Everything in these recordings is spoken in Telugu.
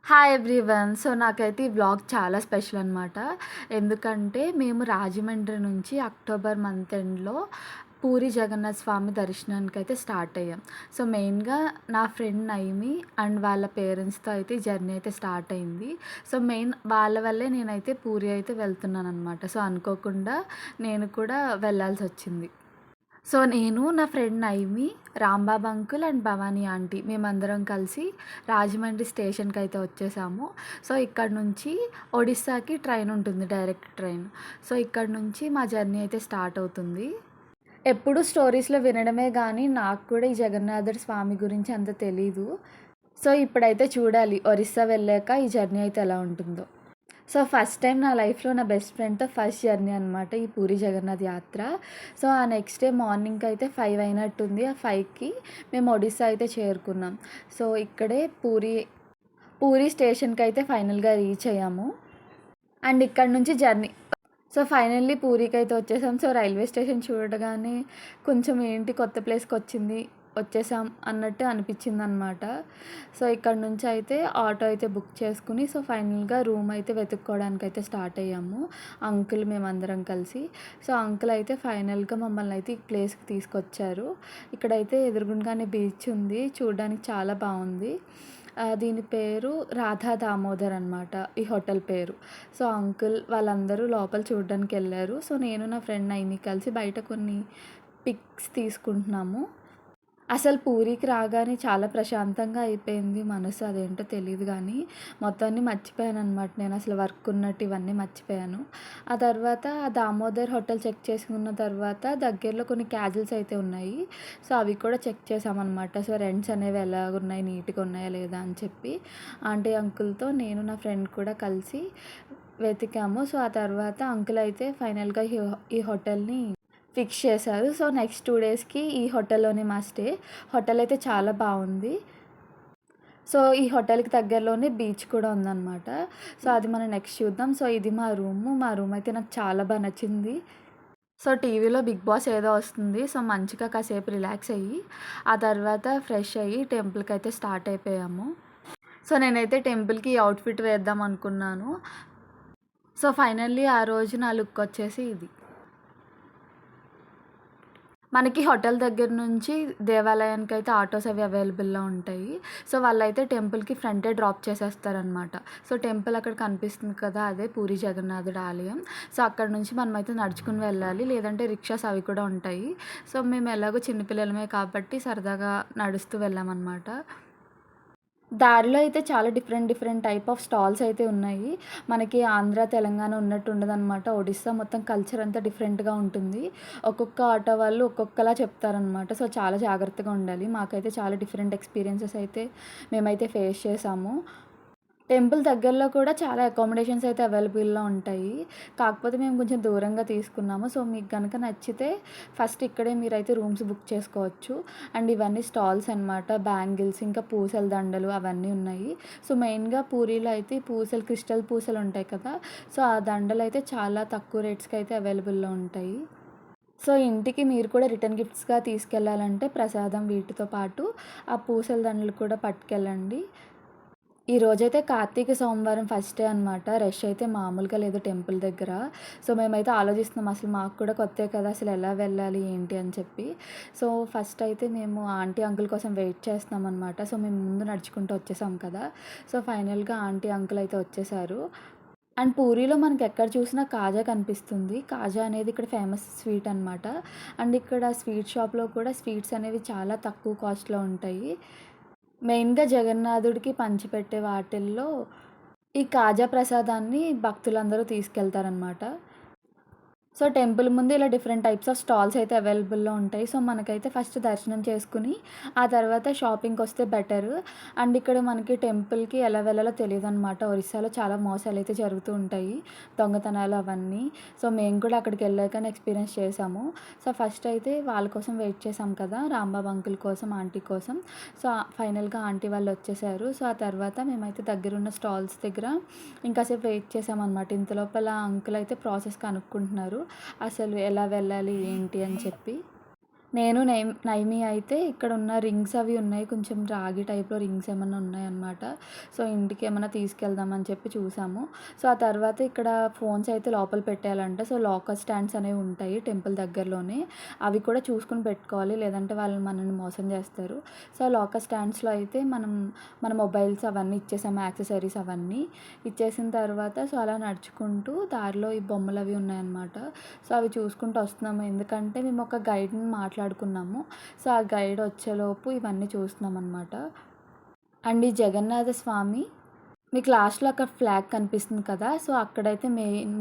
Hi everyone. సో, నాకైతే ఈ వ్లాగ్ చాలా స్పెషల్ అనమాట. ఎందుకంటే, మేము రాజమండ్రి నుంచి అక్టోబర్ మంత్ ఎండ్‌లో పూరి జగన్నాథ్ స్వామి దర్శనానికైతే స్టార్ట్ అయ్యాం. సో, మెయిన్‌గా నా ఫ్రెండ్ నైమి అండ్ వాళ్ళ పేరెంట్స్‌తో అయితే ఈ జర్నీ అయితే స్టార్ట్ అయింది. సో, మెయిన్ వాళ్ళ వల్లే నేనైతే పూరి అయితే వెళ్తున్నాననమాట. సో, అనుకోకుండా నేను కూడా వెళ్ళాల్సొచ్చింది. సో, నేను, నా friend Naimi, Rambabu uncle and Bhavani aunty మేమందరం కలిసి రాజమండ్రి స్టేషన్‌కైతే వచ్చేసాము. సో, ఇక్కడ నుంచి ఒడిస్సాకి ట్రైన్ ఉంటుంది, డైరెక్ట్ ట్రైన్. సో, ఇక్కడ నుంచి మా జర్నీ అయితే స్టార్ట్ అవుతుంది. ఎప్పుడు స్టోరీస్‌లో వినడమే గానీ, నాకు కూడా ఈ జగన్నాథుడి స్వామి గురించి అంత తెలీదు. సో, ఇప్పుడైతే చూడాలి ఒరిస్సా వెళ్ళాక ఈ జర్నీ అయితే ఎలా ఉంటుందో. సో, ఫస్ట్ టైం నా లైఫ్‌లో నా బెస్ట్ ఫ్రెండ్‌తో ఫస్ట్ జర్నీ అనమాట ఈ పూరి జగన్నాథ్ యాత్ర. సో, ఆ నెక్స్ట్ డే మార్నింగ్‌కి అయితే 5 అయినట్టుంది. ఆ 5కి మేము ఒడిస్సా అయితే చేరుకున్నాం. సో, ఇక్కడే పూరి స్టేషన్‌కైతే ఫైనల్‌గా రీచ్ అయ్యాము. అండ్ ఇక్కడ నుంచి జర్నీ సో, ఫైనల్లీ పూరీకైతే వచ్చేసాం. సో, రైల్వే స్టేషన్ చూడగానే కొంచెం ఏంటి కొత్త ప్లేస్‌కొచ్చింది, వచ్చేసాం అన్నట్టు అనిపించిందనమాట. సో, ఇక్కడ నుంచి అయితే ఆటో అయితే బుక్ చేసుకుని, సో, ఫైనల్‌గా రూమ్ అయితే వెతుక్కోవడానికైతే స్టార్ట్ అయ్యాము. అంకుల్ మేమందరం కలిసి. సో, అంకుల్ అయితే ఫైనల్‌గా మమ్మల్ని అయితే ఈ ప్లేస్‌కి తీసుకొచ్చారు. ఇక్కడైతే ఎదురుగుండానే బీచ్ ఉంది. చూడడానికి చాలా బావుంది. దీని పేరు రాధా దామోదర్ అనమాట ఈ హోటల్ పేరు. సో, అంకుల్ వాళ్ళందరూ లోపల చూడడానికెళ్లారు. సో, నేను నా ఫ్రెండ్ నైమి కలిసి బయట కొన్ని పిక్స్ తీసుకుంటున్నాము. అసలు పూరీకి రాగానే చాలా ప్రశాంతంగా అయిపోయింది మనసు. అదేంటో తెలీదు గానీ, మొత్తాన్ని మర్చిపోయాననమాట. నేనసలు వర్క్ ఉన్నట్టు ఇవన్నీ మర్చిపోయాను. ఆ తర్వాత ఆ దామోదర్ హోటల్ చెక్ చేసుకున్న తర్వాత దగ్గరలో కొన్ని క్యాజిల్స్ అయితే ఉన్నాయి. సో, అవి కూడా చెక్ చేశామనమాట. సో, రెంట్స్ అనేవి ఎలాగున్నాయి, నీట్‌గా ఉన్నాయా లేదా అని చెప్పి ఆంటీ, అంకుల్‌తో నేను నా ఫ్రెండ్ కూడా కలిసి వెతికాము. సో, ఆ తర్వాత అంకుల్ అయితే ఫైనల్‌గా ఈ హోటల్‌ని ఫిక్స్ చేశారు. సో, నెక్స్ట్ 2 డేస్‌కి ఈ హోటల్‌లోనే మా స్టే. హోటల్ అయితే చాలా బావుంది. సో, ఈ హోటల్‌కి దగ్గరలోనే బీచ్ కూడా ఉందనమాట. సో, అది మనం నెక్స్ట్ చూద్దాం. సో, ఇది మా రూము. మా రూమ్ అయితే నాకు చాలా నచ్చింది. సో, టీవీలో 'బిగ్ బాస్' ఏదో వస్తుంది. సో, మంచిగా కాసేపు రిలాక్స్ అయ్యి, ఆ తర్వాత ఫ్రెష్ అయ్యి టెంపుల్‌కైతే స్టార్ట్ అయిపోయాము. సో, నేనైతే టెంపుల్‌కి ఈ అవుట్‌ఫిట్ వేద్దాం అనుకున్నాను. సో, ఫైనల్లీ ఆ రోజు నా లుక్ వచ్చేసి ఇది. మనకి హోటల్ దగ్గర నుంచి దేవాలయానికైతే ఆటోస్ అవి అవైలబుల్‌లో ఉంటాయి. సో, వాళ్ళైతే టెంపుల్‌కి ఫ్రంటే డ్రాప్ చేసేస్తారనమాట. సో, టెంపుల్ అక్కడ కనిపిస్తుంది కదా! అదే పూరి జగన్నాథుడి ఆలయం. సో, అక్కడి నుంచి మనమైతే నడుచుకొని వెళ్ళాలి. లేదంటే రిక్షాస్ అవి కూడా ఉంటాయి. సో, మేము ఎలాగో చిన్న పిల్లలమే కాబట్టి సరదాగా నడుస్తూ వెళ్ళామనమాట. దారిలో అయితే చాలా డిఫరెంట్ టైప్ ఆఫ్ స్టాల్స్ అయితే ఉన్నాయి. మనకి ఆంధ్ర, తెలంగాణ ఉన్నట్టు ఉండదనమాట. ఒడిస్సా మొత్తం కల్చర్ అంతా డిఫరెంట్‌గా ఉంటుంది. ఒక్కొక్క ఆటో వాళ్ళు ఒక్కొక్కలా చెప్తారనమాట. సో, చాలా జాగ్రత్తగా ఉండాలి. మాకైతే చాలా డిఫరెంట్ ఎక్స్‌పీరియన్సెస్ అయితే మేమైతే ఫేస్ చేసాము. టెంపుల్ దగ్గరలో కూడా చాలా అకామిడేషన్స్ అయితే అవైలబుల్‌లో ఉంటాయి. కాకపోతే మేము కొంచెం దూరంగా తీసుకున్నాము. సో, మీకు గనక నచ్చితే ఫస్ట్ ఇక్కడే మీరైతే రూమ్స్ బుక్ చేసుకోవచ్చు. అండ్ ఇవన్నీ స్టాల్స్ అనమాట. బ్యాంగిల్స్, ఇంకా పూసల దండలు అవన్నీ ఉన్నాయి. సో, మెయిన్‌గా పూరీలో అయితే ఈ పూసలు, క్రిస్టల్ పూసలు ఉంటాయి కదా! సో, ఆ దండలైతే చాలా తక్కువ రేట్స్‌కి అయితే అవైలబుల్‌లో ఉంటాయి. సో, ఇంటికి మీరు కూడా రిటర్న్ గిఫ్ట్స్‌గా తీసుకెళ్ళాలంటే ప్రసాదం వీటితో పాటు ఆ పూసల దండలు కూడా పట్టుకెళ్ళండి. ఈరోజైతే కార్తీక సోమవారం ఫస్ట్ డే అనమాట. రష్ అయితే మామూలుగా లేదు టెంపుల్ దగ్గర. సో, మేమైతే ఆలోచిస్తున్నాం అసలు మాకు కూడా కొత్తే కదా! అసలు ఎలా వెళ్ళాలి ఏంటి అని చెప్పి. సో, ఫస్ట్ అయితే మేము ఆంటీ, అంకుల్ కోసం వెయిట్ చేస్తున్నామనమాట. సో, మేము ముందు నడుచుకుంటూ వచ్చేసాం కదా! సో, ఫైనల్‌గా ఆంటీ, అంకుల్ అయితే వచ్చేసారు. అండ్ పూరీలో మనకి ఎక్కడ చూసినా కాజా కనిపిస్తుంది. కాజా అనేది ఇక్కడ ఫేమస్ స్వీట్ అనమాట. అండ్ ఇక్కడ స్వీట్ షాప్‌లో కూడా స్వీట్స్ అనేవి చాలా తక్కువ కాస్ట్‌లో ఉంటాయి. మెయిన్‌గా జగన్నాథుడికి పంచిపెట్టే వాటిల్లో ఈ కాజా ప్రసాదాన్ని భక్తులందరూ తీసుకెళ్తారనమాట. సో, టెంపుల్ ముందు ఇలా డిఫరెంట్ టైప్స్ ఆఫ్ స్టాల్స్ అయితే అవైలబుల్‌లో ఉంటాయి. సో, మనకైతే ఫస్ట్ దర్శనం చేసుకొని, ఆ తర్వాత షాపింగ్‌కొస్తే బెటరు. అండ్ ఇక్కడ మనకి టెంపుల్‌కి ఎలా వెళ్ళాలో తెలీదనమాట. ఒరిస్సాలో చాలా మోసాలైతే జరుగుతూ ఉంటాయి. దొంగతనాలు అవన్నీ. సో, మేము కూడా అక్కడికెళ్ళాకనే ఎక్స్‌పీరియన్స్ చేశాము. సో, ఫస్ట్ అయితే వాళ్ళ కోసం వెయిట్ చేశాం కదా! రాంబాబు అంకుల్ కోసం, ఆంటీ కోసం. సో, ఫైనల్‌గా ఆంటీ వాళ్ళొచ్చేసారు. సో, ఆ తర్వాత మేమైతే దగ్గరున్న స్టాల్స్ దగ్గర ఇంకాసేపు వెయిట్ చేశామనమాట. ఇంతలోపల అంకుల్ అయితే ప్రాసెస్ కనుక్కుంటున్నారు. అసలు ఎలా వెళ్ళాలి ఏంటి అని చెప్పి. నేను నైమి అయితే ఇక్కడున్న రింగ్స్ అవి ఉన్నాయి. కొంచెం రాగి టైప్‌లో రింగ్స్ ఏమన్నా ఉన్నాయన్నమాట. సో, ఇంటికేమన్నా తీసుకెళ్దామని చెప్పి చూసాము. సో, ఆ తర్వాత ఇక్కడ ఫోన్స్ అయితే లోపల పెట్టేయాలంట. సో, లాకర్ స్టాండ్స్ అనేవి ఉంటాయి టెంపుల్ దగ్గరలోనే. అవి కూడా చూసుకొని పెట్టుకోవాలి. లేదంటే వాళ్ళు మనల్ని మోసం చేస్తారు. సో, లాకర్ స్టాండ్స్‌లో అయితే మన మొబైల్స్ అవన్నీ ఇచ్చేసాము. యాక్సెసరీస్ అవన్నీ. ఇచ్చేసిన తర్వాత సో, అలా నడుచుకుంటూ దారిలో ఈ బొమ్మలవి ఉన్నాయన్నమాట. సో, అవి చూసుకుంటూ వస్తున్నాము. ఎందుకంటే మేము ఒక గైడ్‌ని మాట్లాడుకున్నాము. సో, ఆ గైడ్ వచ్చేలోపు ఇవన్నీ చూస్తున్నామనమాట. అండ్ ఈ జగన్నాథ స్వామి మీకు లాస్ట్‌లో అక్కడ ఫ్లాగ్ కనిపిస్తుంది కదా! సో, అక్కడైతే మెయిన్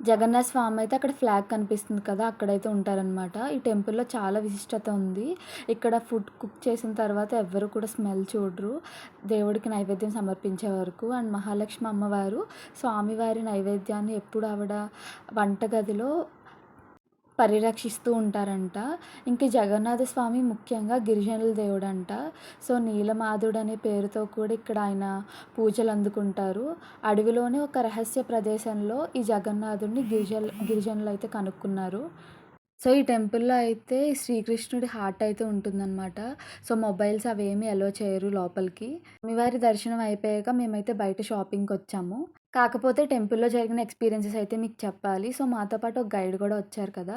జగన్నాథ స్వామి అయితే అక్కడ ఫ్లాగ్ కనిపిస్తుంది కదా! అక్కడైతే ఉంటారనమాట. ఈ టెంపుల్‌లో చాలా విశిష్టత ఉంది. ఇక్కడ ఫుడ్ కుక్ చేసిన తర్వాత ఎవ్వరు కూడా స్మెల్ చూడరు. దేవుడికి నైవేద్యం సమర్పించే వరకు. అండ్ మహాలక్ష్మి అమ్మవారు స్వామివారి నైవేద్యాన్ని ఎప్పుడు ఆవిడ వంటగదిలో పరిరక్షిస్తూ ఉంటారంట. ఇంక జగన్నాథ స్వామి ముఖ్యంగా గిరిజనుల దేవుడంట. సో, నీలమాధుడు అనే పేరుతో కూడా ఇక్కడ ఆయన పూజలు అందుకుంటారు. అడవిలోనే ఒక రహస్య ప్రదేశంలో ఈ జగన్నాథుడిని గిరిజనులైతే కనుక్కున్నారు. సో, ఈ టెంపుల్‌లో అయితే శ్రీకృష్ణుడి హార్ట్ అయితే ఉంటుందనమాట. సో, మొబైల్స్ అవేమీ అలో చేయరు లోపలికి. స్వామివారి దర్శనం అయిపోయాక మేమైతే బయట షాపింగ్‌కొచ్చాము. కాకపోతే టెంపుల్‌లో జరిగిన ఎక్స్‌పీరియన్సెస్ అయితే మీకు చెప్పాలి. సో, మాతో పాటు ఒక గైడ్ గూడా వచ్చారు కదా!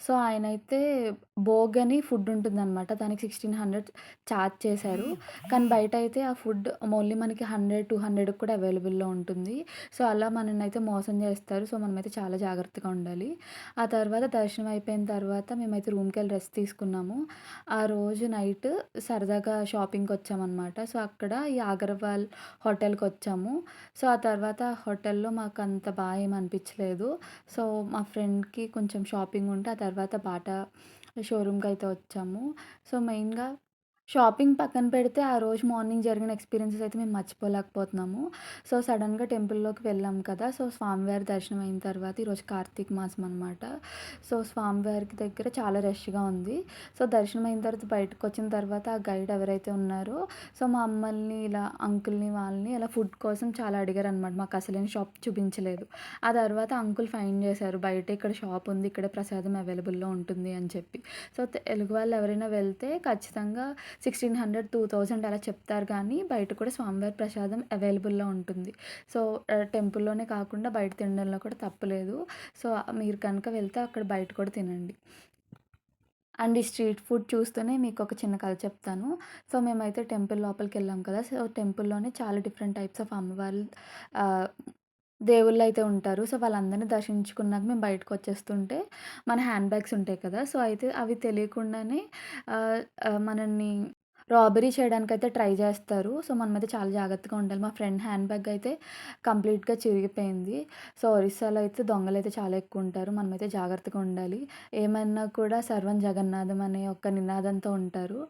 సో, ఆయనైతే భోగ్ అని ఫుడ్ ఉంటుందనమాట. దానికి 1600 చార్జ్ చేశారు. కానీ బయటైతే ఆ ఫుడ్ ఓన్లీ మనకి 100, 200కి కూడా అవైలబుల్‌లో ఉంటుంది. సో, అలా మననైతే మోసం చేస్తారు. సో, మనమైతే చాలా జాగ్రత్తగా ఉండాలి. ఆ తర్వాత దర్శనం అయిపోయిన తర్వాత మేమైతే రూమ్‌కెళ్ళి రెస్ట్ తీసుకున్నాము. ఆ రోజు నైట్ సరదాగా షాపింగ్‌కొచ్చామనమాట. సో, అక్కడ ఈ అగర్వాల్ హోటల్‌కొచ్చాము. సో, ఆ తర్వాత హోటల్‌లో మాకంత ఏమి అనిపించలేదు. సో, మా ఫ్రెండ్‌కి కొంచెం షాపింగ్ ఉంటే, ఆ తర్వాత బాటా షోరూమ్‌కైతే వచ్చాము. సో, మెయిన్‌గా షాపింగ్ పక్కన పెడితే, ఆ రోజు మార్నింగ్ జరిగిన ఎక్స్‌పీరియన్సెస్ అయితే మేము మర్చిపోలేకపోతున్నాము. సో, సడెన్‌గా టెంపుల్‌లోకి వెళ్ళాం కదా! సో, స్వామివారి దర్శనం అయిన తర్వాత ఈరోజు కార్తీక మాసం అనమాట. సో, స్వామివారికి దగ్గర చాలా రష్‌గా ఉంది. సో, దర్శనం అయిన తర్వాత బయటకొచ్చిన తర్వాత ఆ గైడ్ ఎవరైతే ఉన్నారో, సో, మమ్మల్ని ఇలా అంకుల్‌ని వాళ్ళని ఇలా ఫుడ్ కోసం చాలా అడిగారనమాట. మాకు అసలైన షాప్ చూపించలేదు. ఆ తర్వాత అంకుల్ ఫైండ్ చేశారు. బయట ఇక్కడ షాప్ ఉంది. ఇక్కడే ప్రసాదం అవైలబుల్‌లో ఉంటుంది అని చెప్పి. సో, తెలుగు వాళ్ళు ఎవరైనా వెళ్తే ఖచ్చితంగా 1600, 2000 అలా చెప్తారు గానీ, బయట కూడా స్వామివారి ప్రసాదం అవైలబుల్‌లో ఉంటుంది. సో, టెంపుల్‌లోనే కాకుండా బయట తినడంలో కూడా తప్పు లేదు. సో, మీరు కనుక వెళ్తే అక్కడ బయట కూడా తినండి. అండ్ ఈ స్ట్రీట్ ఫుడ్ చూస్తూనే మీకొక చిన్న కథ చెప్తాను. సో, మేమైతే టెంపుల్ లోపలికెళ్ళాం కదా! సో, టెంపుల్‌లోనే చాలా డిఫరెంట్ టైప్స్ ఆఫ్ అమ్మవార్లు ఆహ్, దేవుళ్ళైతే ఉంటారు. సో, వాళ్ళందరిని దర్శించుకున్నాక మేము బయటకొచ్చేస్తుంటే, మన హ్యాండ్ బ్యాగ్స్ ఉంటాయి కదా! సో, అయితే అవి తెలియకుండానే ఆహ్, ఆహ్, మనల్ని రాబరీ చేయడానికైతే ట్రై జేస్తారు. సో, మనమైతే చాలా జాగ్రత్తగా ఉండాలి. మా ఫ్రెండ్ హ్యాండ్ బ్యాగ్ అయితే కంప్లీట్‌గా చిరిగిపోయింది. సో, ఒరిస్సాలో అయితే దొంగలైతే చాలా ఎక్కువుంటారు. మనమైతే జాగ్రత్తగా ఉండాలి. ఏమన్నా కూడా సర్వం జగన్నాథం అనే ఒక నినాదంతో ఉంటారు.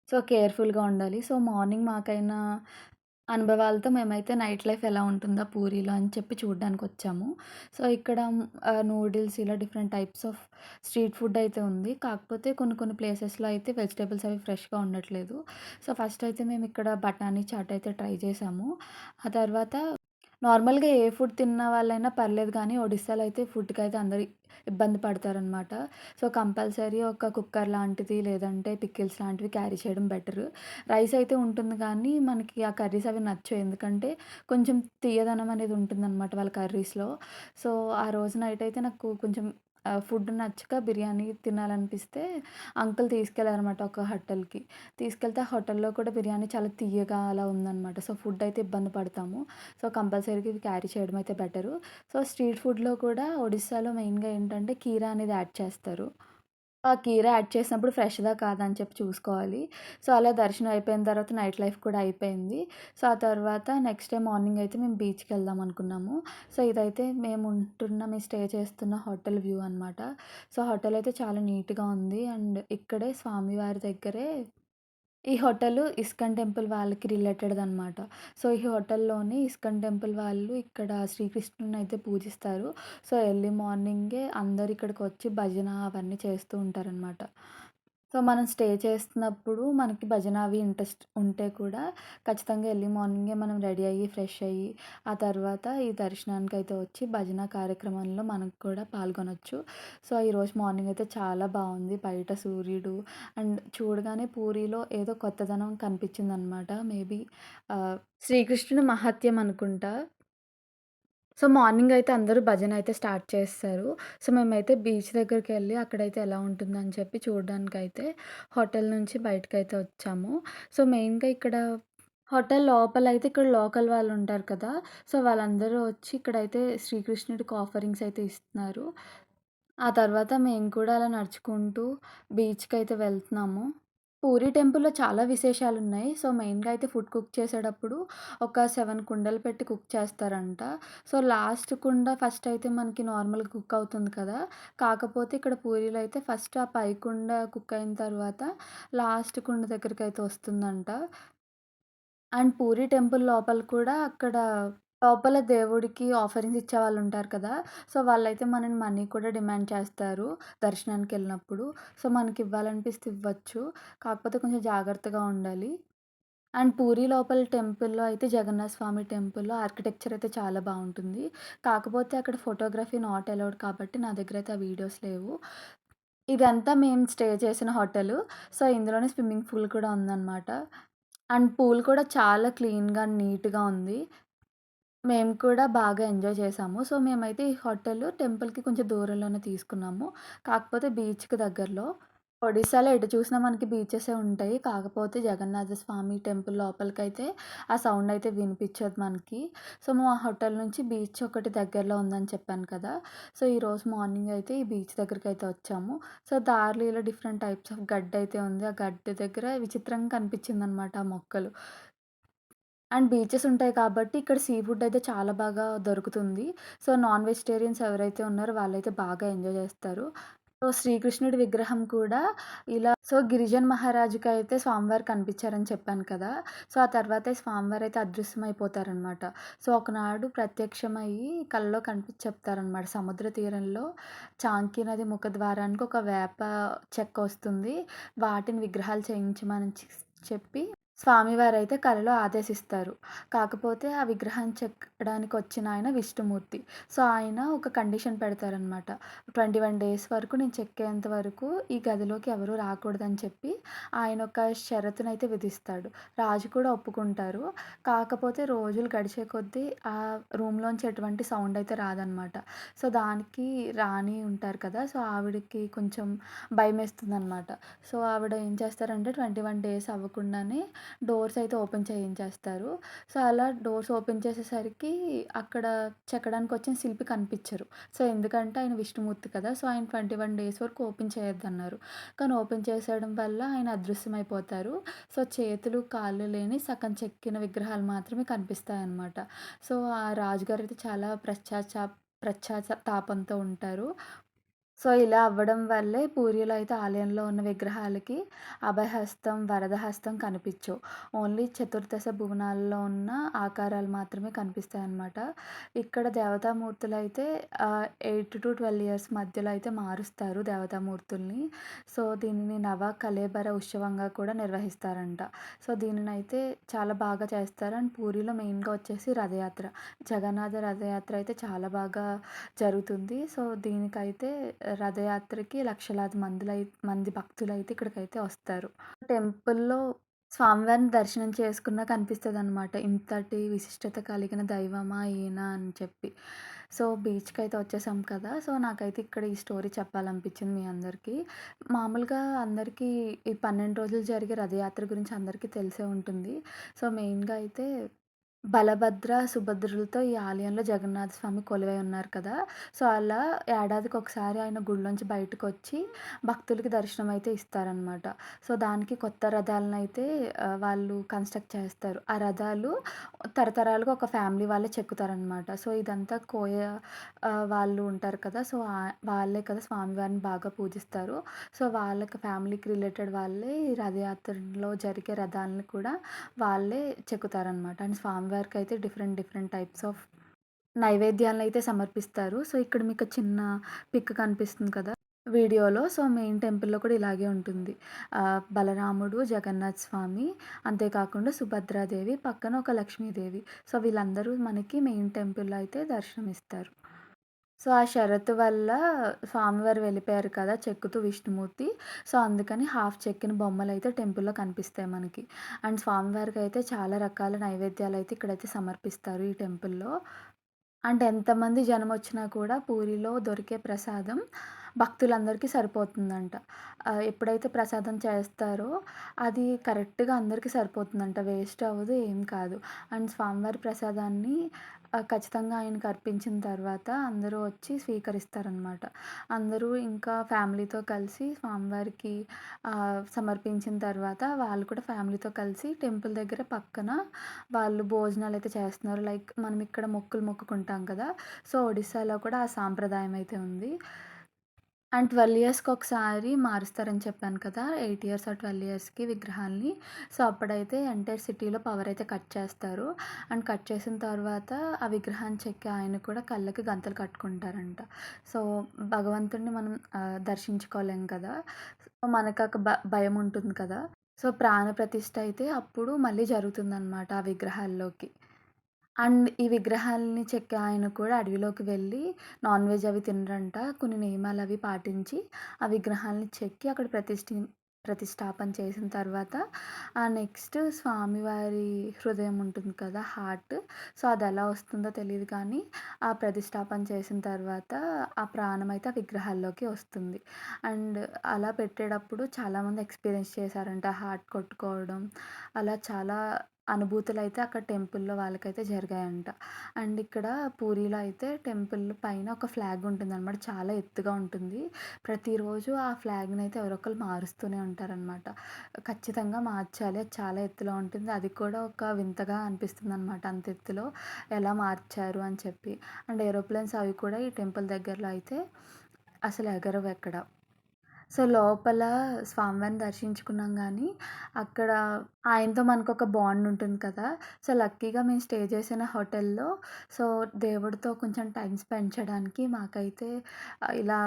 సో, కేర్‌ఫుల్‌గా ఉండాలి. సో, మార్నింగ్ మాకైన అనుభవాలతో మేమైతే నైట్ లైఫ్ ఎలా ఉంటుందా పూరీలో అని చెప్పి చూడ్డానికొచ్చాము. సో, ఇక్కడ నూడిల్స్ ఇలా different types of street food అయితే ఉంది. కాకపోతే కొన్ని కొన్ని ప్లేసెస్‌లో అయితే వెజిటబుల్స్ అవి ఫ్రెష్‌గా ఉండట్లేదు. సో, ఫస్ట్ అయితే మేమిక్కడ బఠానీ చాట్ అయితే ట్రై చేసాము. ఆ తర్వాత నార్మల్‌గా ఏ ఫుడ్ తిన్న వాళ్ళైనా పర్లేదు కానీ, ఒడిస్సాలో అయితే ఫుడ్‌కైతే అందరూ ఇబ్బంది పడతారనమాట. సో, కంపల్సరీ ఒక కుక్కర్ లాంటిది లేదంటే పికిల్స్ లాంటివి క్యారీ చేయడం బెటరు. రైస్ అయితే ఉంటుంది కానీ, మనకి ఆ కర్రీస్ అవి నచ్చవు. ఎందుకంటే, కొంచెం తియ్యదనం అనేది ఉంటుందనమాట వాళ్ళ కర్రీస్‌లో. సో, ఆ రోజు నైట్ అయితే నాకు కొంచెం ఫుడ్ నచ్చక బిర్యానీ తినాలనిపిస్తే అంకుల్ తీసుకెళ్లారనమాట ఒక హోటల్‌కి. తీసుకెళ్తే ఆ హోటల్‌లో కూడా బిర్యానీ చాలా తియ్యగా అలా ఉందనమాట. సో, ఫుడ్ అయితే ఇబ్బంది పడతాము. సో, కంపల్సరీగా ఇవి క్యారీ చేయడం అయితే బెటరు. సో, స్ట్రీట్ ఫుడ్‌లో కూడా ఒడిస్సాలో మెయిన్‌గా ఏంటంటే కీరా అనేది యాడ్ చేస్తారు. ఆ కీరా యాడ్ చేసినప్పుడు ఫ్రెష్‌దా కాదా అని చెప్పి చూసుకోవాలి. సో, అలా దర్శనం అయిపోయిన తర్వాత నైట్ లైఫ్ కూడా అయిపోయింది. సో, ఆ తర్వాత నెక్స్ట్ డే మార్నింగ్ అయితే మేము బీచ్‌కెళ్దాం అనుకున్నాము. సో, ఇదైతే మేము స్టే చేస్తున్న హోటల్ వ్యూ అనమాట. సో, హోటల్ అయితే చాలా నీట్‌గా ఉంది. అండ్ ఇక్కడే స్వామివారి దగ్గరే ఈ హోటలు ఇస్కాన్ టెంపుల్ వాళ్ళకి రిలేటెడ్‌దనమాట. సో, ఈ హోటల్‌లోని ఇస్కాన్ టెంపుల్ వాళ్ళు ఇక్కడ శ్రీకృష్ణుడినైతే పూజిస్తారు. సో, ఎర్లీ మార్నింగే అందరూ ఇక్కడికొచ్చి భజన అవన్నీ చేస్తూ ఉంటారనమాట. సో, మనం స్టే చేస్తున్నప్పుడు మనకి భజన అవి ఇంట్రెస్ట్ ఉంటే కూడా ఖచ్చితంగా ఎర్లీ మార్నింగే మనం రెడీ అయ్యి, ఫ్రెష్ అయ్యి, ఆ తర్వాత ఈ దర్శనానికైతే వచ్చి భజన కార్యక్రమంలో మనం కూడా పాల్గొనొచ్చు. సో, ఈరోజు మార్నింగ్ అయితే చాలా బావుంది. బయట సూర్యుడు అండ్ చూడగానే పూరిలో ఏదో కొత్తదనం కనిపించిందనమాట. మేబీ శ్రీకృష్ణుడి మహత్యం అనుకుంటా. సో, మార్నింగయితే అందరూ భజనయితే స్టార్ట్ చేసేశారు. సో, మేమైతే బీచ్ దగ్గరికెళ్ళి అక్కడైతే ఎలా ఉంటుందని చెప్పి చూడడానికైతే హోటల్ నుంచి బయటకైతే వచ్చాము. సో, మెయిన్‌గా ఇక్కడ హోటల్ లోపలైతే ఇక్కడ లోకల్ వాళ్ళుంటారు కదా! సో, వాళ్ళందరూ వచ్చి ఇక్కడైతే శ్రీకృష్ణుడికి ఆఫరింగ్స్ అయితే ఇస్తున్నారు. ఆ తర్వాత మేము కూడా అలా నడుచుకుంటూ బీచ్‌కైతే వెళ్తున్నాము. పూరీ టెంపుల్‌లో చాలా విశేషాలున్నాయి. సో, మెయిన్‌గా అయితే ఫుడ్ కుక్ చేసేటప్పుడు ఒక 7 కుండలు పెట్టి కుక్ చేస్తారంట. సో, లాస్ట్ కుండ ఫస్ట్ అయితే మనకి నార్మల్‌గా కుక్ అవుతుంది కదా! కాకపోతే ఇక్కడ పూరీలో అయితే ఫస్ట్ ఆ పై కుండ కుక్ అయిన తర్వాత లాస్ట్ కుండ దగ్గరికైతే వస్తుందంట. అండ్ పూరీ టెంపుల్ లోపల కూడా అక్కడ లోపల దేవుడికి ఆఫరింగ్స్ ఇచ్చేవాళ్ళుంటారు కదా! సో, వాళ్ళైతే మనని మనీ కూడా డిమాండ్ చేస్తారు దర్శనానికెళ్ళినప్పుడు. సో, మనకివ్వాలనిపిస్తే ఇవ్వచ్చు. కాకపోతే కొంచెం జాగ్రత్తగా ఉండాలి. అండ్ పూరీ లోపల టెంపుల్‌లో అయితే జగన్నాథ స్వామి టెంపుల్‌లో ఆర్కిటెక్చర్ అయితే చాలా బావుంటుంది. కాకపోతే అక్కడ ఫోటోగ్రఫీ నాట్ అలౌడ్ కాబట్టి నా దగ్గరైతే ఆ వీడియోస్ లేవు. ఇదంతా మేము స్టే చేసిన హోటలు. సో, ఇందులోనే స్విమ్మింగ్ పూల్ కూడా ఉందనమాట. అండ్ పూల్ కూడా చాలా క్లీన్‌గా, నీట్‌గా ఉంది. మేము కూడా బాగా ఎంజాయ్ చేశాము. సో, మేమైతే ఈ హోటలు టెంపుల్‌కి కొంచెం దూరంలోనే తీసుకున్నాము. కాకపోతే బీచ్‌కి దగ్గరలో. ఒడిస్సాలో ఎటు చూసినా మనకి బీచెసే ఉంటాయి. కాకపోతే జగన్నాథ స్వామి టెంపుల్ లోపలికైతే ఆ సౌండ్ అయితే వినిపిచ్చదు మనకి. సో, మా హోటల్ నుంచి బీచ్ ఒకటి దగ్గరలో ఉందని చెప్పాను కదా! సో, ఈరోజు మార్నింగ్ అయితే ఈ బీచ్ దగ్గరికైతే వచ్చాము. సో, దారిలో ఇలా డిఫరెంట్ టైప్స్ ఆఫ్ గడ్డయితే ఉంది. ఆ గడ్డి దగ్గర విచిత్రంగా కనిపిచ్చిందనమాట ఆ మొక్కలు. అండ్ బీచెస్ ఉంటాయి కాబట్టి ఇక్కడ సీ ఫుడ్ అయితే చాలా బాగా దొరుకుతుంది. సో, నాన్ వెజిటేరియన్స్ ఎవరైతే ఉన్నారో వాళ్ళైతే బాగా ఎంజాయ్ చేస్తారు. సో, శ్రీకృష్ణుడి విగ్రహం కూడా సో, గిరిజన్ మహారాజుకైతే స్వామివారు కనిపించారని చెప్పాను కదా! సో, ఆ తర్వాతే స్వామివారైతే అదృశ్యమైపోతారనమాట. సో, ఒకనాడు ప్రత్యక్షమయ్యి కలలో కనిపించి చెప్తారనమాట. సముద్ర తీరంలో చాంకి నది ముఖద్వారానికి ఒక వేప చెక్కొస్తుంది. వాటిని విగ్రహాలు చేయించమని చెప్పి స్వామివారైతే కలలో ఆదేశిస్తారు. కాకపోతే ఆ విగ్రహం చెక్కడానికొచ్చినాయన విష్ణుమూర్తి. సో, ఆయన ఒక కండిషన్ పెడతారనమాట. 21 డేస్ వరకు నేను చెక్కేంత వరకు ఈ గదిలోకి ఎవరు రాకూడదని చెప్పి ఆయన ఒక షరతునైతే విధిస్తాడు. రాజు కూడా ఒప్పుకుంటారు. కాకపోతే రోజులు గడిచే కొద్దీ ఆ రూమ్‌లోంచి ఎటువంటి సౌండ్ అయితే రాదనమాట. సో, దానికి రాణి ఉంటారు కదా! సో, ఆవిడకి కొంచెం భయమేస్తుందనమాట. సో, ఆవిడ ఏం చేస్తారంటే 21 డేస్ అవ్వకుండానే డోర్స్ అయితే ఓపెన్ చేయించేస్తారు. సో, అలా డోర్స్ ఓపెన్ చేసేసరికి అక్కడ చెక్కడానికొచ్చిన శిల్పి కనిపిచ్చరు. సో, ఎందుకంటే ఆయన విష్ణుమూర్తి కదా! సో, ఆయన 21 డేస్ వరకు ఓపెన్ చేయొద్దన్నారు. కానీ ఓపెన్ చేసేయడం వల్ల ఆయన అదృశ్యమైపోతారు. సో, చేతులు, కాళ్ళు లేని సగం చెక్కిన విగ్రహాలు మాత్రమే కనిపిస్తాయన్నమాట. సో, ఆ రాజుగారైతే చాలా పశ్చాత్తాపంతో ఉంటారు. సో, ఇలా అవ్వడం వల్లే పూరిలో అయితే ఆలయంలో ఉన్న విగ్రహాలకి అభయహస్తం, వరదహస్తం కనిపిచ్చవు. ఓన్లీ చతుర్దశ భువనాల్లో ఉన్న ఆకారాలు మాత్రమే కనిపిస్తాయన్నమాట. ఇక్కడ దేవతామూర్తులైతే 8-12 ఇయర్స్ మధ్యలో అయితే మారుస్తారు దేవతామూర్తుల్ని. సో, దీనిని నవ కళేబర ఉత్సవంగా కూడా నిర్వహిస్తారంట. సో, దీనినైతే చాలా బాగా చేస్తారు. అండ్ పూరిలో మెయిన్‌గా వచ్చేసి రథయాత్ర. జగన్నాథ రథయాత్ర అయితే చాలా బాగా జరుగుతుంది. సో, దీనికైతే రథయాత్రకి లక్షలాది మంది భక్తులైతే ఇక్కడికైతే వస్తారు. టెంపుల్‌లో స్వామివారిని దర్శనం చేసుకున్నాక అనిపిస్తదనమాట. ఇంతటి విశిష్టత కలిగిన దైవమా ఈయన అని చెప్పి. సో, బీచ్‌కైతే వచ్చేసాం కదా! సో, నాకైతే ఇక్కడ ఈ స్టోరీ చెప్పాలనిపించింది మీ అందరికీ. మామూలుగా అందరికీ ఈ 12 రోజులు జరిగే రథయాత్ర గురించి అందరికీ తెలిసే ఉంటుంది. సో, మెయిన్‌గా అయితే బలభద్ర, సుభద్రులతో ఈ ఆలయంలో జగన్నాథ స్వామి కొలువై ఉన్నారు కదా! సో, అలా ఏడాదికొకసారి ఆయన గుడిలోంచి బయటకొచ్చి భక్తులకి దర్శనం అయితే ఇస్తారనమాట. సో, దానికి కొత్త రథాలనైతే వాళ్ళు కన్‌స్ట్రక్ట్ చేస్తారు. ఆ రథాలు తరతరాలుగా ఒక ఫ్యామిలీ వాళ్ళే చెక్కుతారనమాట. సో, ఇదంతా కోయ వాళ్ళు ఉంటారు కదా! సో, వాళ్ళే కదా స్వామివారిని బాగా పూజిస్తారు. సో, వాళ్ళకి ఫ్యామిలీకి రిలేటెడ్ వాళ్ళే ఈ రథయాత్రలో జరిగే రథాలను కూడా వాళ్ళే చెక్కుతారనమాట. అండ్ స్వామివారికైతే డిఫరెంట్ డిఫరెంట్ టైప్స్ ఆఫ్ నైవేద్యాలనైతే సమర్పిస్తారు. సో, ఇక్కడ మీకు చిన్న పిక్ కనిపిస్తుంది కదా! వీడియోలో. సో, మెయిన్ టెంపుల్‌లో కూడా ఇలాగే ఉంటుంది. బలరాముడు, జగన్నాథ్ స్వామి, అంతేకాకుండా సుభద్రాదేవి, పక్కన ఒక లక్ష్మీదేవి. సో, వీళ్ళందరూ మనకి మెయిన్ టెంపుల్‌లో అయితే దర్శనమిస్తారు. సో, ఆ షరతు వల్ల స్వామివారు వెళ్ళిపోయారు కదా! చెక్కుతూ విష్ణుమూర్తి. సో, అందుకని హాఫ్ చెక్కిన బొమ్మలైతే టెంపుల్‌లో కనిపిస్తాయి మనకి. అండ్ స్వామివారికైతే చాలా రకాల నైవేద్యాలైతే ఇక్కడైతే సమర్పిస్తారు ఈ టెంపుల్‌లో. అంటే ఎంతమంది జనమొచ్చినా కూడా పూరిలో దొరికే ప్రసాదం భక్తులందరికీ సరిపోతుందంట. ఎప్పుడైతే ప్రసాదం చేస్తారో అది కరెక్ట్‌గా అందరికి సరిపోతుందంట. వేస్ట్ అవ్వదు, ఏం కాదు. అండ్ స్వామివారి ప్రసాదాన్ని ఖచ్చితంగా ఆయనకి అర్పించిన తర్వాత అందరూ వచ్చి స్వీకరిస్తారనమాట. అందరూ ఇంకా ఫ్యామిలీతో కలిసి స్వామివారికి సమర్పించిన తర్వాత వాళ్ళు కూడా ఫ్యామిలీతో కలిసి టెంపుల్ దగ్గర పక్కన వాళ్ళు భోజనాలైతే చేస్తున్నారు. లైక్ మనం ఇక్కడ మొక్కులు మొక్కుకుంటాం కదా! సో, ఒడిస్సాలో కూడా ఆ సాంప్రదాయం అయితే ఉంది. అండ్ 12 ఇయర్స్‌కొకసారి మారుస్తారని చెప్పాను కదా! 8 ఇయర్స్ ఆర్ 12 ఇయర్స్‌కి విగ్రహాల్ని. సో, అప్పుడైతే ఎంటైర్ సిటీలో పవరయితే కట్ చేస్తారు. అండ్ కట్ చేసిన తర్వాత ఆ విగ్రహాన్ని చెక్కే ఆయన కూడా కళ్ళకి గంతలు కట్టుకుంటారంట. సో, భగవంతుడిని మనం దర్శించుకోలేం కదా! సో, మనకొక భయముంటుంది కదా! సో, ప్రాణ ప్రతిష్ఠ అయితే అప్పుడు మళ్ళీ జరుగుతుందనమాట ఆ విగ్రహాల్లోకి. అండ్ ఈ విగ్రహాలని చెక్కే ఆయన కూడా అడవిలోకి వెళ్ళి నాన్ వెజ్ అవి తినరంట. కొన్ని నియమాలవి పాటించి ఆ విగ్రహాలని చెక్కి అక్కడ ప్రతిష్టాపన చేసిన తర్వాత నెక్స్ట్ స్వామివారి హృదయం ఉంటుంది కదా! హార్ట్. సో, అదెలా వస్తుందో తెలీదు కానీ ఆ ప్రతిష్టాపన చేసిన తర్వాత ఆ ప్రాణమైతే ఆ విగ్రహాల్లోకి వస్తుంది. అండ్ అలా పెట్టేటప్పుడు చాలామంది ఎక్స్‌పీరియన్స్ చేశారంట హార్ట్ కొట్టుకోవడం. అలా చాలా అనుభూతులైతే అక్కడ టెంపుల్‌లో వాళ్ళకైతే జరిగాయంట. అండ్ ఇక్కడ పూరీలో అయితే టెంపుల్ పైన ఒక ఫ్లాగ్ ఉంటుందనమాట. చాలా ఎత్తుగా ఉంటుంది. ప్రతిరోజు ఆ ఫ్లాగ్‌నైతే ఎవరో ఒకళ్ళు మారుస్తూనే ఉంటారనమాట. ఖచ్చితంగా మార్చాలి. అది చాలా ఎత్తులో ఉంటుంది. అది కూడా ఒక వింతగా అనిపిస్తుందనమాట. అంత ఎత్తులో ఎలా మార్చారు అని చెప్పి. అండ్ ఏరోప్లేన్స్ అవి కూడా ఈ టెంపుల్ దగ్గరలో అయితే అసలు ఎగరవెక్కడ. సో, లోపల స్వామివారిని దర్శించుకున్నాం గానీ, అక్కడ ఆయనతో మనకొక బాండ్ ఉంటుంది కదా! సో, లక్కీగా మేము స్టే చేసిన హోటల్‌లో సో, దేవుడితో కొంచెం టైమ్ స్పెండ్ చేయడానికి మాకైతే ఇలా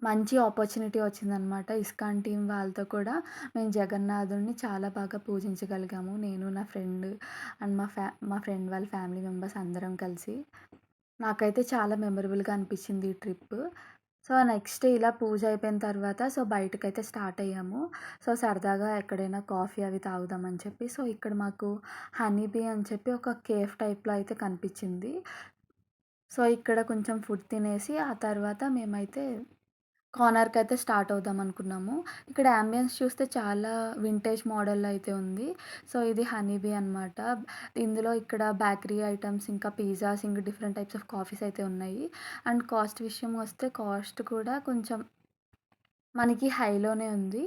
మంచి ఆపర్చునిటీ వచ్చిందనమాట. ఇస్కాన్ టీమ్ వాళ్ళతో కూడా మేము జగన్నాథుడిని చాలా బాగా పూజించగలిగాము. నేను, నా ఫ్రెండ్ అండ్ మా ఫ్రెండ్ వాళ్ళ ఫ్యామిలీ మెంబర్స్ అందరం కలిసి. నాకైతే చాలా మెమరబుల్‌గా అనిపిచ్చింది ఈ ట్రిప్పు. సో, నెక్స్ట్ ఇలా పూజ అయిపోయిన తర్వాత సో, బయటకైతే స్టార్ట్ అయ్యాము. సో, సరదాగా ఎక్కడైనా కాఫీ అవి తాగుదామని చెప్పి. సో, ఇక్కడ మాకు హనీ బీ అని చెప్పి ఒక కేఫ్ టైప్‌లో అయితే కనిపిచ్చింది. సో, ఇక్కడ కొంచెం ఫుడ్ తినేసి ఆ తర్వాత మేమైతే కోనార్కయితే స్టార్ట్ అవుదామనుకున్నాము. ఇక్కడ యాంబియన్స్ చూస్తే చాలా వింటేజ్ మోడల్‌లో అయితే ఉంది. సో, ఇది హనీ బీ అనమాట. ఇందులో ఇక్కడ బేకరీ ఐటెమ్స్, ఇంకా పిజ్జాస్, ఇంకా డిఫరెంట్ టైప్స్ ఆఫ్ కాఫీస్ అయితే ఉన్నాయి. అండ్ కాస్ట్ విషయం వస్తే కాస్ట్ కూడా కొంచెం మనకి హైలోనే ఉంది.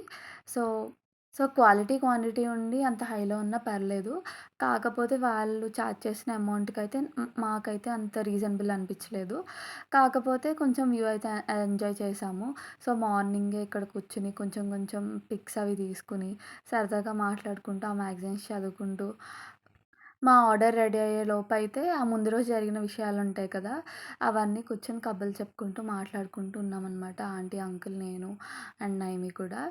సో, క్వాలిటీ, క్వాంటిటీ ఉండి అంత హైలో ఉన్నా పర్లేదు. కాకపోతే వాళ్ళు చార్జ్ చేసిన అమౌంట్‌కైతే మాకైతే అంత రీజనబుల్ అనిపించలేదు. కాకపోతే కొంచెం వ్యూ అయితే ఎంజాయ్ చేశాము. సో, మార్నింగే ఇక్కడ కూర్చొని కొంచెం కొంచెం పిక్స్ అవి తీసుకొని, సరదాగా మాట్లాడుకుంటూ, ఆ మ్యాగజైన్స్ చదువుకుంటూ, మా ఆర్డర్ రెడీ అయ్యే లోపైతే ఆ ముందు రోజు జరిగిన విషయాలుంటాయి కదా! అవన్నీ కూర్చొని కబుర్లు చెప్పుకుంటూ, మాట్లాడుకుంటూ ఉన్నామనమాట. ఆంటీ, అంకుల్, నేను అండ్ నైమి కూడా.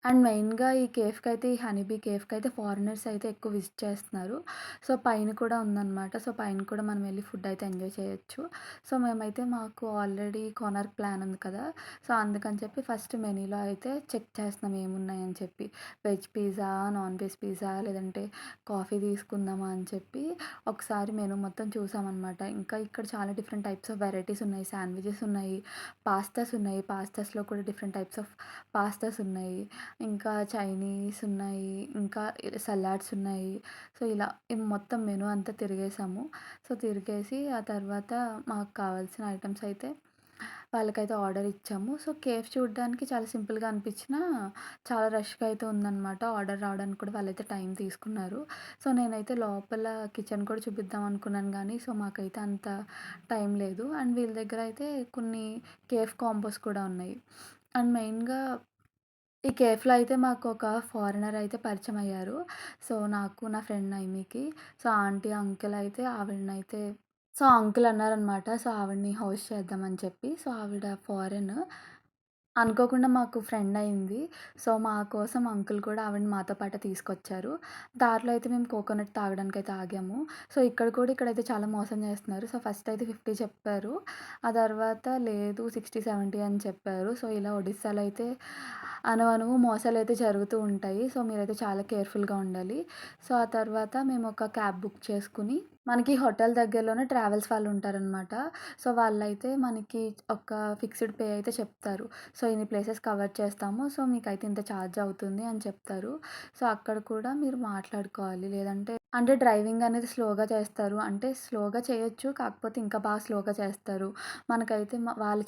అండ్ మెయిన్‌గా ఈ కేఫ్‌కైతే ఈ హనీబీ కేఫ్‌కైతే ఫారినర్స్ అయితే ఎక్కువ విజిట్ చేస్తున్నారు. సో, పైన కూడా ఉందనమాట. సో, పైన కూడా మనం వెళ్లి ఫుడ్ అయితే ఎంజాయ్ చేయొచ్చు. సో, మేమైతే మాకు ఆల్రెడీ కోనార్క్ ప్లాన్ ఉంది కదా! సో, అందుకని చెప్పి ఫస్ట్ మెనూలో అయితే చెక్ చేస్తున్నాం ఏమున్నాయని చెప్పి. Veg pizza, non veg pizza లేదంటే కాఫీ తీసుకుందామా అని చెప్పి ఒకసారి మెనూ మొత్తం చూసామనమాట. ఇంకా ఇక్కడ చాలా డిఫరెంట్ టైప్స్ ఆఫ్ వెరైటీస్ ఉన్నాయి. శాండ్‌విచెస్ ఉన్నాయి, పాస్తాస్ ఉన్నాయి. పాస్తాస్‌లో కూడా డిఫరెంట్ టైప్స్ ఆఫ్ పాస్తాస్ ఉన్నాయి. ఇంకా చైనీస్ ఉన్నాయి. ఇంకా సలాడ్స్ ఉన్నాయి. సో, ఇలా ఈ మొత్తం మెనూ అంతా తిరిగేసాము. సో, తిరిగేసి ఆ తర్వాత మాకు కావాల్సిన ఐటెమ్స్ అయితే వాళ్ళకైతే ఆర్డర్ ఇచ్చాము. సో, కేఫ్ చూడడానికి చాలా సింపుల్‌గా అనిపించినా చాలా రష్‌గా అయితే ఉందనమాట. ఆర్డర్ రావడానికి కూడా వాళ్ళైతే టైం తీసుకున్నారు. సో, నేనైతే లోపల కిచెన్ కూడా చూపిద్దాం అనుకున్నాను గానీ, సో, మాకైతే అంత టైం లేదు. అండ్ వీళ్ళ దగ్గర అయితే కొన్ని కేఫ్ కాంబోస్ కూడా ఉన్నాయి. అండ్ మెయిన్‌గా ఈ కేఫ్‌లో అయితే మాకొక ఫారినర్ అయితే పరిచయమయ్యారు. సో, నాకు, నా ఫ్రెండ్ నైమికి. సో, ఆంటీ, అంకుల్ అయితే ఆవిడనైతే సో, అంకుల్ అన్నారనమాట. సో, ఆవిడని హోస్ట్ చేద్దామని చెప్పి. సో, ఆవిడ ఫారెన్. అనుకోకుండా మాకు ఫ్రెండ్ అయింది. సో, మా కోసం అంకుల్ కూడా ఆవిడని మాతో పాటే తీసుకొచ్చారు. దారిలో అయితే మేము కోకోనట్ తాగడానికైతే ఆగాము. సో, ఇక్కడైతే చాలా మోసం చేస్తున్నారు. సో, ఫస్ట్ అయితే 50 చెప్పారు. ఆ తర్వాత లేదు 60, 70 అని చెప్పారు. సో, ఇలా ఒడిస్సాలో అయితే అణువణువు మోసాలైతే జరుగుతూ ఉంటాయి. సో, మీరైతే చాలా కేర్‌ఫుల్‌గా ఉండాలి. సో, ఆ తర్వాత మేము ఒక క్యాబ్ బుక్ చేసుకొని మనకి హోటల్ దగ్గరలోనే ట్రావెల్స్ వాళ్ళు ఉంటారనమాట. సో, వాళ్ళైతే మనకి ఒక ఫిక్స్‌డ్ పే అయితే చెప్తారు. సో, ఇన్ని ప్లేసెస్ కవర్ చేస్తాము. సో, మీకైతే ఇంత ఛార్జ్ అవుతుంది అని చెప్తారు. సో, అక్కడ కూడా మీరు మాట్లాడుకోవాలి. లేదంటే అంటే డ్రైవింగ్ అనేది స్లోగా చేస్తారు. అంటే స్లోగా చేయొచ్చు. కాకపోతే ఇంకా బాగా స్లోగా చేస్తారు. మనకైతే వాళ్ళు